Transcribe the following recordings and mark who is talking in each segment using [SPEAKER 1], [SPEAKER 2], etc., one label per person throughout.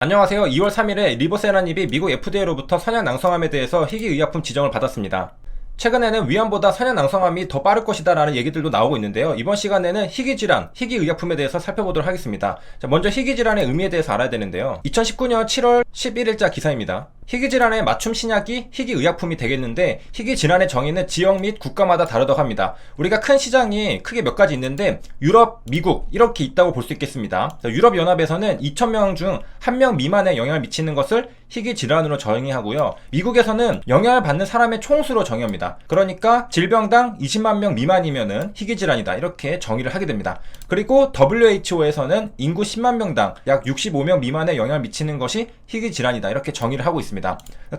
[SPEAKER 1] 안녕하세요. 2월 3일에 리보세라닙이 미국 FDA로부터 선약낭성암에 대해서 희귀의약품 지정을 받았습니다. 최근에는 위암보다 선약낭성암이 더 빠를 것이다 라는 얘기들도 나오고 있는데요. 이번 시간에는 희귀질환, 희귀의약품에 대해서 살펴보도록 하겠습니다. 먼저 희귀질환의 의미에 대해서 알아야 되는데요. 2019년 7월 11일자 기사입니다. 희귀질환의 맞춤 신약이 희귀의약품이 되겠는데, 희귀질환의 정의는 지역 및 국가마다 다르다고 합니다. 우리가 큰 시장이 크게 몇 가지 있는데 유럽, 미국 이렇게 있다고 볼 수 있겠습니다. 유럽연합에서는 2,000명 중 1명 미만에 영향을 미치는 것을 희귀질환으로 정의하고요. 미국에서는 영향을 받는 사람의 총수로 정의합니다. 그러니까 질병당 20만 명 미만이면은 희귀질환이다 이렇게 정의를 하게 됩니다. 그리고 WHO에서는 인구 10만 명당 약 65명 미만에 영향을 미치는 것이 희귀질환이다 이렇게 정의를 하고 있습니다.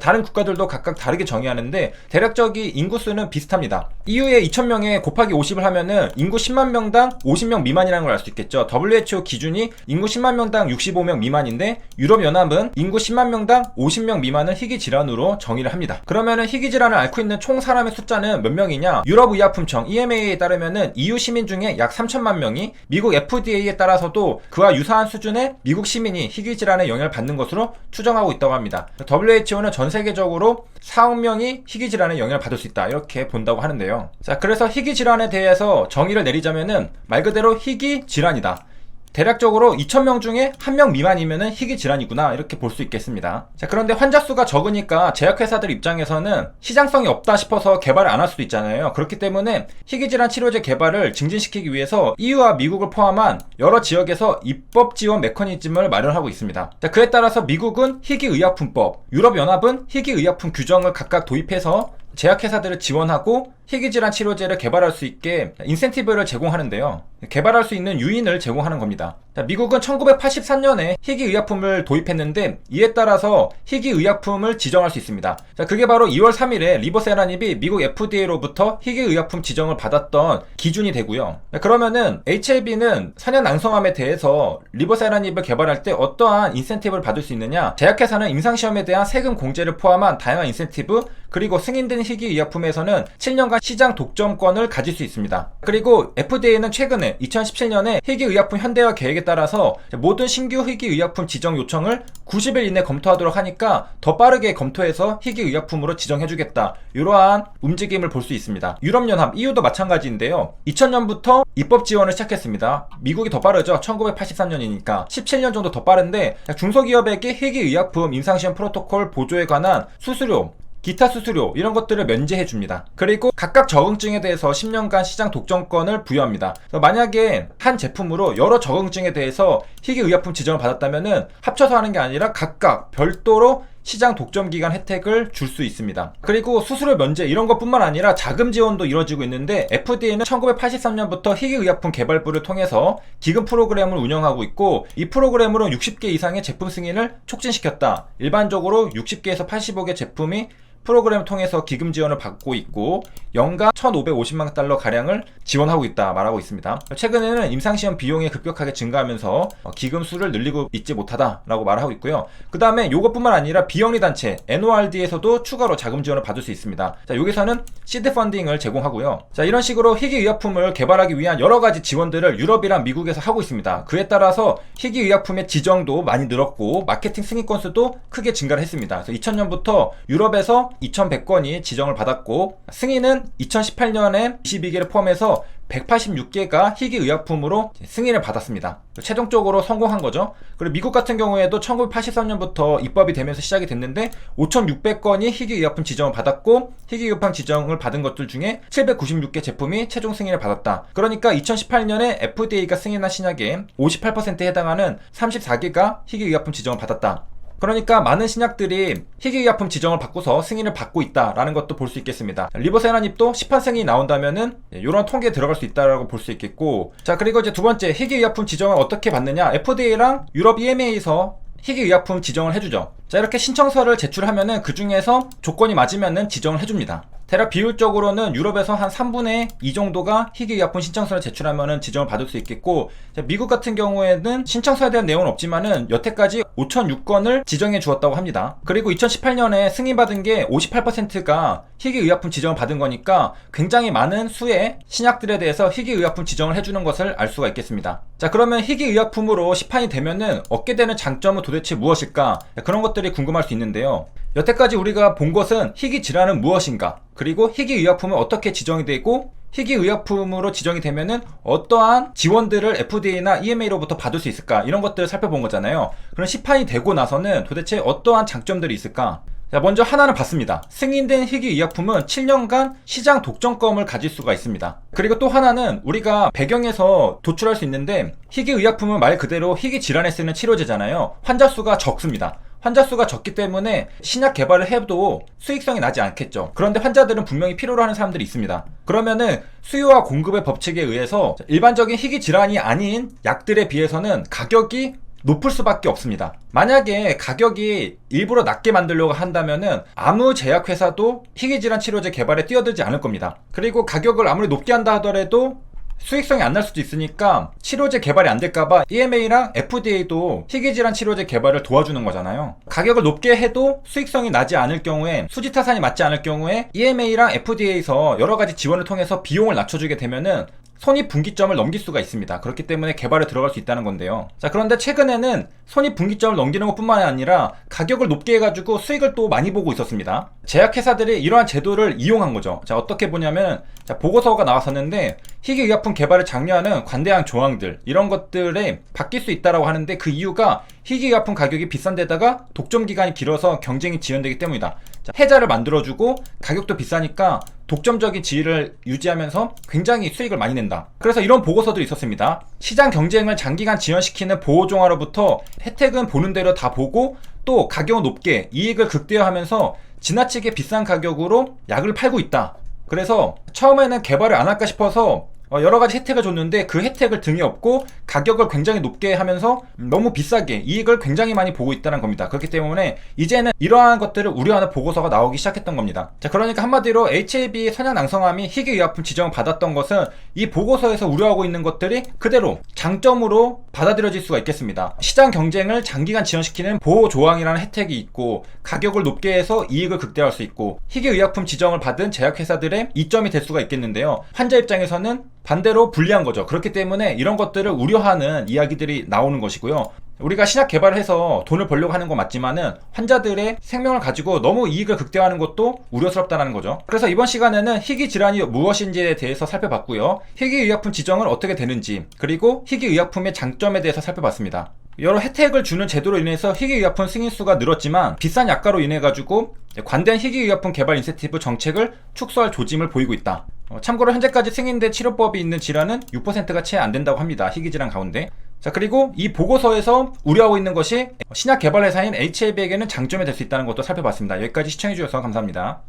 [SPEAKER 1] 다른 국가들도 각각 다르게 정의하는데 대략적인 인구수는 비슷합니다. EU에 2,000명에 곱하기 50을 하면은 인구 10만 명당 50명 미만이라는 걸 알 수 있겠죠. WHO 기준이 인구 10만 명당 65명 미만인데 유럽연합은 인구 10만 명당 50명 미만을 희귀질환으로 정의를 합니다. 그러면은 희귀질환을 앓고 있는 총 사람의 숫자는 몇 명이냐? 유럽의약품청 EMA에 따르면은 EU 시민 중에 약 3천만 명이, 미국 FDA에 따라서도 그와 유사한 수준의 미국 시민이 희귀질환에 영향을 받는 것으로 추정하고 있다고 합니다. WHO는 전 세계적으로 4억 명이 희귀질환에 영향을 받을 수 있다 이렇게 본다고 하는데요. 자, 그래서 희귀질환에 대해서 정의를 내리자면은 말 그대로 희귀질환이다. 대략적으로 2,000명 중에 1명 미만이면은 희귀질환이구나 이렇게 볼 수 있겠습니다. 자, 그런데 환자 수가 적으니까 제약회사들 입장에서는 시장성이 없다 싶어서 개발을 안 할 수도 있잖아요. 그렇기 때문에 희귀질환 치료제 개발을 증진시키기 위해서 EU와 미국을 포함한 여러 지역에서 입법 지원 메커니즘을 마련하고 있습니다. 자, 그에 따라서 미국은 희귀의약품법, 유럽연합은 희귀의약품 규정을 각각 도입해서 제약회사들을 지원하고 희귀질환 치료제를 개발할 수 있게 인센티브를 제공하는데요. 개발할 수 있는 유인을 제공하는 겁니다. 자, 미국은 1983년에 희귀의약품을 도입했는데 이에 따라서 희귀의약품을 지정할 수 있습니다. 자, 그게 바로 2월 3일에 리보세라닙이 미국 FDA로부터 희귀의약품 지정을 받았던 기준이 되고요. 자, 그러면은 HLB는 선약낭성암에 대해서 리보세라닙을 개발할 때 어떠한 인센티브를 받을 수 있느냐? 제약회사는 임상시험에 대한 세금 공제를 포함한 다양한 인센티브, 그리고 승인된 희귀의약품에서는 7년간 시장 독점권을 가질 수 있습니다. 그리고 FDA는 최근에 2017년에 희귀의약품 현대화 계획에 따라서 모든 신규 희귀의약품 지정 요청을 90일 이내 검토하도록 하니까 더 빠르게 검토해서 희귀의약품으로 지정해주겠다, 이러한 움직임을 볼 수 있습니다. 유럽연합, EU도 마찬가지인데요. 2000년부터 입법 지원을 시작했습니다. 미국이 더 빠르죠. 1983년이니까 17년 정도 더 빠른데, 중소기업에게 희귀의약품 임상시험 프로토콜 보조에 관한 수수료, 기타 수수료 이런 것들을 면제해 줍니다. 그리고 각각 적응증에 대해서 10년간 시장 독점권을 부여합니다. 만약에 한 제품으로 여러 적응증에 대해서 희귀의약품 지정을 받았다면은 합쳐서 하는 게 아니라 각각 별도로 시장 독점 기간 혜택을 줄 수 있습니다. 그리고 수수료 면제 이런 것뿐만 아니라 자금 지원도 이루어지고 있는데, FDA는 1983년부터 희귀의약품 개발부를 통해서 기금 프로그램을 운영하고 있고, 이 프로그램으로 60개 이상의 제품 승인을 촉진시켰다. 일반적으로 60개에서 85개 제품이 프로그램을 통해서 기금 지원을 받고 있고 연간 1,550만 달러 가량을 지원하고 있다 말하고 있습니다. 최근에는 임상시험 비용이 급격하게 증가하면서 기금 수를 늘리고 있지 못하다라고 말하고 있고요. 그 다음에 이것뿐만 아니라 비영리단체 NORD에서도 추가로 자금 지원을 받을 수 있습니다. 자, 여기서는 시드 펀딩을 제공하고요. 자, 이런 식으로 희귀의약품을 개발하기 위한 여러가지 지원들을 유럽이랑 미국에서 하고 있습니다. 그에 따라서 희귀의약품의 지정도 많이 늘었고 마케팅 승인 건수도 크게 증가를 했습니다. 그래서 2000년부터 유럽에서 2,100건이 지정을 받았고, 승인은 2018년에 22개를 포함해서 186개가 희귀의약품으로 승인을 받았습니다. 최종적으로 성공한 거죠. 그리고 미국 같은 경우에도 1983년부터 입법이 되면서 시작이 됐는데 5,600건이 희귀의약품 지정을 받았고, 희귀의약품 지정을 받은 것들 중에 796개 제품이 최종 승인을 받았다. 그러니까 2018년에 FDA가 승인한 신약의 58%에 해당하는 34개가 희귀의약품 지정을 받았다. 그러니까 많은 신약들이 희귀의약품 지정을 받고서 승인을 받고 있다라는 것도 볼 수 있겠습니다. 리보세라닙도 시판 승인이 나온다면은 이런 통계에 들어갈 수 있다라고 볼 수 있겠고, 자, 그리고 이제 두 번째, 희귀의약품 지정을 어떻게 받느냐? FDA랑 유럽 EMA에서 희귀의약품 지정을 해주죠. 자, 이렇게 신청서를 제출하면은 그 중에서 조건이 맞으면은 지정을 해줍니다. 대략 비율적으로는 유럽에서 한 3분의 2 정도가 희귀의약품 신청서를 제출하면 지정을 받을 수 있겠고, 미국 같은 경우에는 신청서에 대한 내용은 없지만은 여태까지 5,006건을 지정해 주었다고 합니다. 그리고 2018년에 승인받은 게 58%가 희귀의약품 지정을 받은 거니까 굉장히 많은 수의 신약들에 대해서 희귀의약품 지정을 해주는 것을 알 수가 있겠습니다. 자, 그러면 희귀의약품으로 시판이 되면은 얻게 되는 장점은 도대체 무엇일까? 그런 것들이 궁금할 수 있는데요. 여태까지 우리가 본 것은 희귀질환은 무엇인가, 그리고 희귀의약품은 어떻게 지정이 되고, 희귀의약품으로 지정이 되면은 어떠한 지원들을 FDA나 EMA로부터 받을 수 있을까, 이런 것들을 살펴본 거잖아요. 그럼 시판이 되고 나서는 도대체 어떠한 장점들이 있을까? 자, 먼저 하나는 봤습니다. 승인된 희귀의약품은 7년간 시장 독점권을 가질 수가 있습니다. 그리고 또 하나는 우리가 배경에서 도출할 수 있는데, 희귀의약품은 말 그대로 희귀질환에 쓰는 치료제잖아요. 환자 수가 적습니다. 환자 수가 적기 때문에 신약 개발을 해도 수익성이 나지 않겠죠. 그런데 환자들은 분명히 필요로 하는 사람들이 있습니다. 그러면은 수요와 공급의 법칙에 의해서 일반적인 희귀 질환이 아닌 약들에 비해서는 가격이 높을 수밖에 없습니다. 만약에 가격이 일부러 낮게 만들려고 한다면은 아무 제약회사도 희귀질환 치료제 개발에 뛰어들지 않을 겁니다. 그리고 가격을 아무리 높게 한다 하더라도 수익성이 안 날 수도 있으니까 치료제 개발이 안 될까봐 EMA랑 FDA도 희귀질환 치료제 개발을 도와주는 거잖아요. 가격을 높게 해도 수익성이 나지 않을 경우에, 수지타산이 맞지 않을 경우에 EMA랑 FDA에서 여러가지 지원을 통해서 비용을 낮춰주게 되면은 손익분기점을 넘길 수가 있습니다. 그렇기 때문에 개발에 들어갈 수 있다는 건데요. 자, 그런데 최근에는 손익분기점을 넘기는 것 뿐만 아니라 가격을 높게 해가지고 수익을 또 많이 보고 있었습니다. 제약회사들이 이러한 제도를 이용한 거죠. 자, 어떻게 보냐면, 자, 보고서가 나왔었는데 희귀의약품 개발을 장려하는 관대한 조항들, 이런 것들에 바뀔 수 있다라고 하는데, 그 이유가 희귀의약품 가격이 비싼 데다가 독점기간이 길어서 경쟁이 지연되기 때문이다. 자, 해자를 만들어주고 가격도 비싸니까 독점적인 지위를 유지하면서 굉장히 수익을 많이 낸다. 그래서 이런 보고서들이 있었습니다. 시장 경쟁을 장기간 지연시키는 보호종화로부터 혜택은 보는 대로 다 보고, 또 가격은 높게 이익을 극대화하면서 지나치게 비싼 가격으로 약을 팔고 있다. 그래서 처음에는 개발을 안 할까 싶어서 여러가지 혜택을 줬는데, 그 혜택을 등에 업고 가격을 굉장히 높게 하면서 너무 비싸게 이익을 굉장히 많이 보고 있다는 겁니다. 그렇기 때문에 이제는 이러한 것들을 우려하는 보고서가 나오기 시작했던 겁니다. 자, 그러니까 한마디로 HIV 선양낭성암이 희귀의약품 지정을 받았던 것은 이 보고서에서 우려하고 있는 것들이 그대로 장점으로 받아들여질 수가 있겠습니다. 시장 경쟁을 장기간 지연시키는 보호조항이라는 혜택이 있고, 가격을 높게 해서 이익을 극대화할 수 있고, 희귀의약품 지정을 받은 제약회사들의 이점이 될 수가 있겠는데요. 환자 입장에서는 반대로 불리한 거죠. 그렇기 때문에 이런 것들을 우려하는 이야기들이 나오는 것이고요. 우리가 신약 개발을 해서 돈을 벌려고 하는 건 맞지만은 환자들의 생명을 가지고 너무 이익을 극대화하는 것도 우려스럽다는 거죠. 그래서 이번 시간에는 희귀질환이 무엇인지에 대해서 살펴봤고요. 희귀의약품 지정은 어떻게 되는지, 그리고 희귀의약품의 장점에 대해서 살펴봤습니다. 여러 혜택을 주는 제도로 인해서 희귀의약품 승인수가 늘었지만, 비싼 약가로 인해 가지고 관대한 희귀의약품 개발 인센티브 정책을 축소할 조짐을 보이고 있다. 참고로 현재까지 승인된 치료법이 있는 질환은 6%가 채 안 된다고 합니다. 희귀질환 가운데. 자, 그리고 이 보고서에서 우려하고 있는 것이 신약 개발 회사인 HAB에게는 장점이 될 수 있다는 것도 살펴봤습니다. 여기까지 시청해주셔서 감사합니다.